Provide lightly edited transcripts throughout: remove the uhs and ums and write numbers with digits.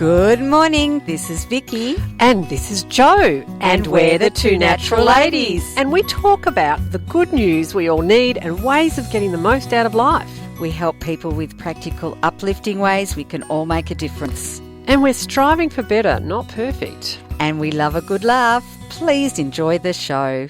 Good morning, this is Vicki. And this is Jo. And we're the Two Natural Ladies. And we talk about the good news we all need and ways of getting the most out of life. We help people with practical, uplifting ways we can all make a difference. And we're striving for better, not perfect. And we love a good laugh. Please enjoy the show.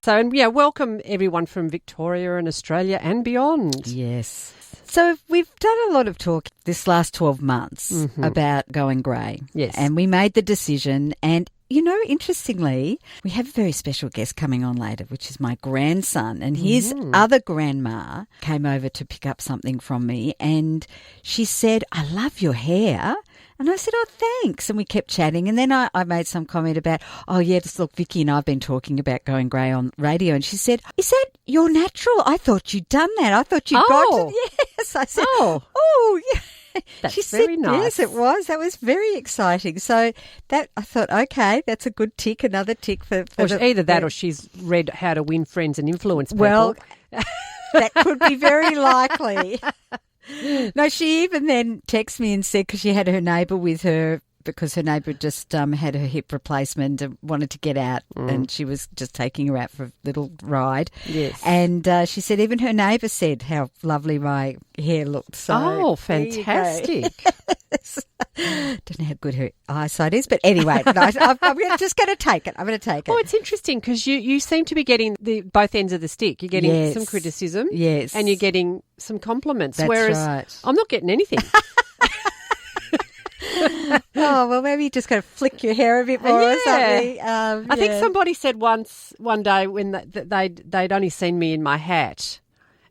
So, welcome everyone from Victoria and Australia and beyond. Yes. So we've done a lot of talk this last 12 months about going grey. Yes. And we made the decision, and interestingly, we have a very special guest coming on later, which is my grandson. And his other grandma came over to pick up something from me, and she said, "I love your hair." And I said, "Oh, thanks." And we kept chatting. And then I made some comment about, "Oh, yeah, just look, Vicki and I have been talking about going grey on radio." And she said, "Is that your natural? I thought you'd done that. I thought you'd got it." Yes. I said, oh yeah. That's she very said, nice. Yes, it was. That was very exciting. So that I thought, okay, that's a good tick, another tick for either that or she's read How to Win Friends and Influence People. Well, that could be very likely. No, she even then texted me and said, because she had her neighbour with her, because her neighbour just had her hip replacement and wanted to get out, and she was just taking her out for a little ride. Yes. And she said even her neighbour said how lovely my hair looked. So fantastic. Don't know how good her eyesight is, but anyway, no, I'm just going to take it. I'm going to take it. Oh, it's interesting because you seem to be getting both ends of the stick. You're getting some criticism, yes, and you're getting some compliments. That's whereas right. I'm not getting anything. Oh, well, maybe you just got to flick your hair a bit more or something. I think somebody said one day when they'd only seen me in my hat,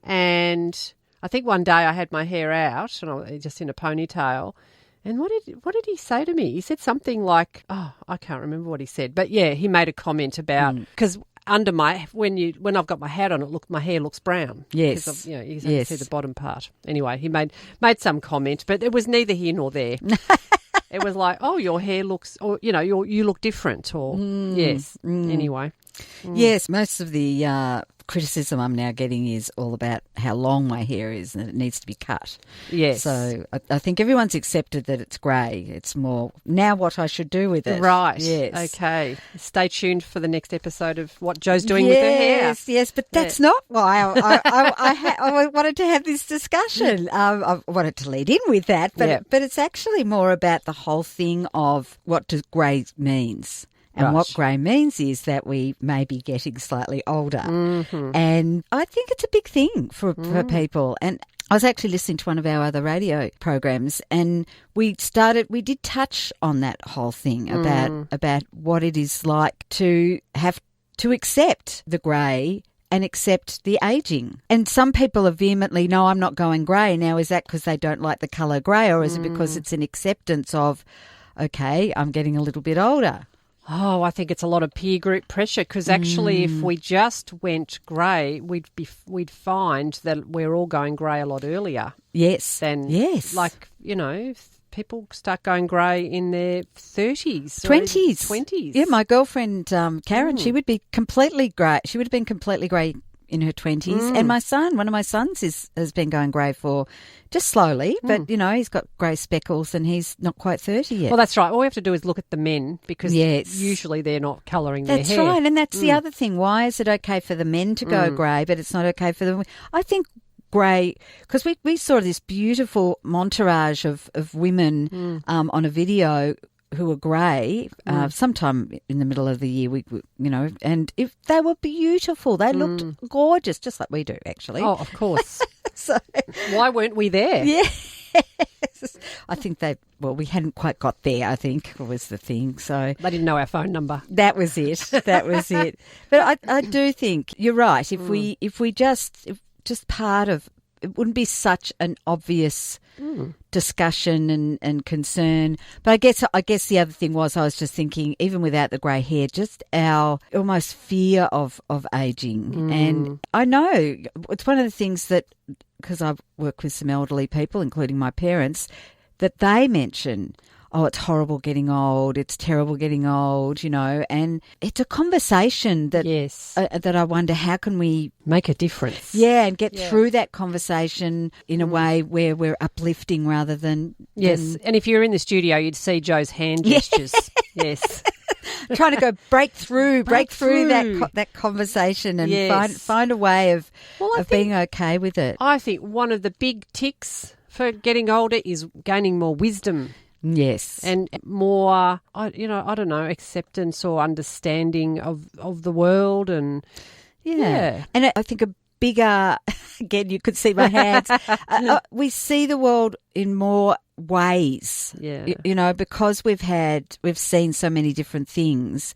and I think one day I had my hair out and I was just in a ponytail. And what did he say to me? He said something like, "Oh, I can't remember what he said," but yeah, he made a comment about because under when I've got my hat on, my hair looks brown. Yes, you can see the bottom part. Anyway, he made some comment, but it was neither here nor there. It was like, "Oh, your hair looks," or you look different, or yes. Anyway, yes, most of the criticism I'm now getting is all about how long my hair is and that it needs to be cut. Yes. So I think everyone's accepted that it's grey. It's more now what I should do with it. Right. Yes. Okay. Stay tuned for the next episode of what Jo's doing with her hair. Yes, but that's not why I wanted to have this discussion. I wanted to lead in with that, but it's actually more about the whole thing of what does grey means. And what grey means is that we may be getting slightly older. And I think it's a big thing for people. And I was actually listening to one of our other radio programs, and we did touch on that whole thing about what it is like to have to accept the grey and accept the ageing. And some people are vehemently, "No, I'm not going grey." Now, is that because they don't like the colour grey, or is it because it's an acceptance of, okay, I'm getting a little bit older? Oh, I think it's a lot of peer group pressure because actually if we just went grey, we'd find that we're all going grey a lot earlier. Yes. Like, people start going grey in their 30s. 20s. Yeah, my girlfriend Karen, she would be completely grey. She would have been completely grey in her 20s. And my son, one of my sons has been going grey for just slowly, but, he's got grey speckles and he's not quite 30 yet. Well, that's right. All we have to do is look at the men because usually they're not colouring their hair. That's right, and that's the other thing. Why is it okay for the men to go grey, but it's not okay for the women? I think grey, because we saw this beautiful montage of women on a video who were grey sometime in the middle of the year, and if they were beautiful, they looked gorgeous, just like we do, actually. Oh, of course. So why weren't we there? Yes. I think we hadn't quite got there, I think, was the thing. So they didn't know our phone number. That was it. But I do think you're right. If we just part of it wouldn't be such an obvious discussion and concern. But I guess the other thing was I was just thinking, even without the grey hair, just our almost fear of ageing. And I know it's one of the things that, because I've worked with some elderly people, including my parents, that they mention, oh, it's horrible getting old, it's terrible getting old, you know, and it's a conversation that that I wonder how can we make a difference. Yeah, and get through that conversation in a way where we're uplifting rather than... Yes, and if you're in the studio, you'd see Jo's hand gestures. Yes. Trying to go break through that conversation and find a way of being okay with it. I think one of the big ticks for getting older is gaining more wisdom. Yes. And more, I don't know, acceptance or understanding of the world. And yeah. And I think a bigger, again, you could see my hands, we see the world in more ways, you know, because we've seen so many different things.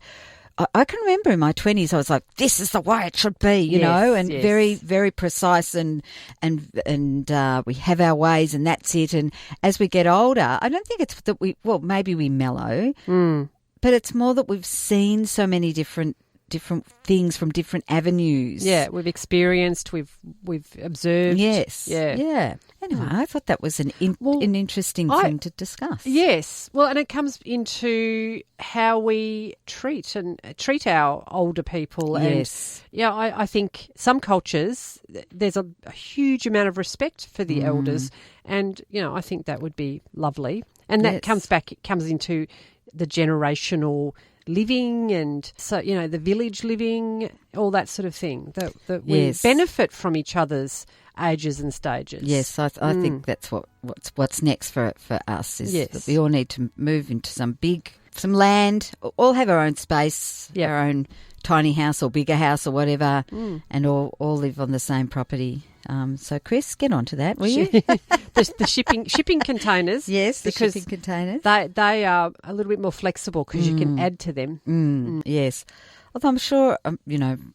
I can remember in my 20s I was like, this is the way it should be, you know, and very, very precise and we have our ways and that's it. And as we get older, I don't think it's that maybe we mellow, but it's more that we've seen so many different things from different avenues. Yeah, we've experienced, we've observed. Yes. Yeah. Anyway, I thought that was an interesting thing to discuss. Yes. Well, and it comes into how we treat our older people. Yes. And I think some cultures there's a huge amount of respect for the elders, and I think that would be lovely. And that comes into the generational living, and so the village living, all that sort of thing, that we benefit from each other's ages and stages. Yes, I think that's what's next for us is that we all need to move into some land, all have our own space, our own tiny house or bigger house or whatever, and all live on the same property. So, Chris, get on to that, will you? the shipping containers. Yes, because shipping containers. They are a little bit more flexible because you can add to them. Yes. Although I'm sure,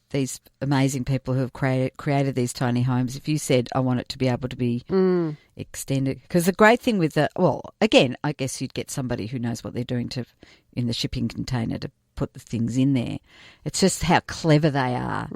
these amazing people who have created these tiny homes, if you said, I want it to be able to be extended. Because the great thing with again, I guess you'd get somebody who knows what they're doing in the shipping container to put the things in there. It's just how clever they are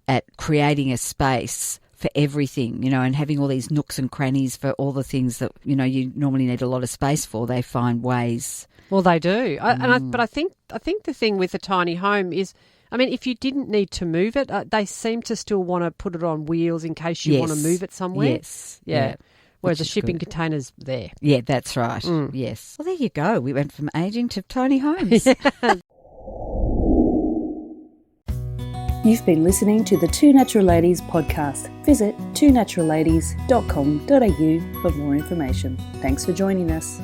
at creating a space for everything, and having all these nooks and crannies for all the things that, you normally need a lot of space for. They find ways. Well, they do. But I think the thing with a tiny home is, if you didn't need to move it, they seem to still want to put it on wheels in case you want to move it somewhere. Yes. Yeah. Whereas the shipping container's there. Yeah, that's right. Yes. Well, there you go. We went from aging to tiny homes. You've been listening to the Two Natural Ladies podcast. Visit twonaturalladies.com.au for more information. Thanks for joining us.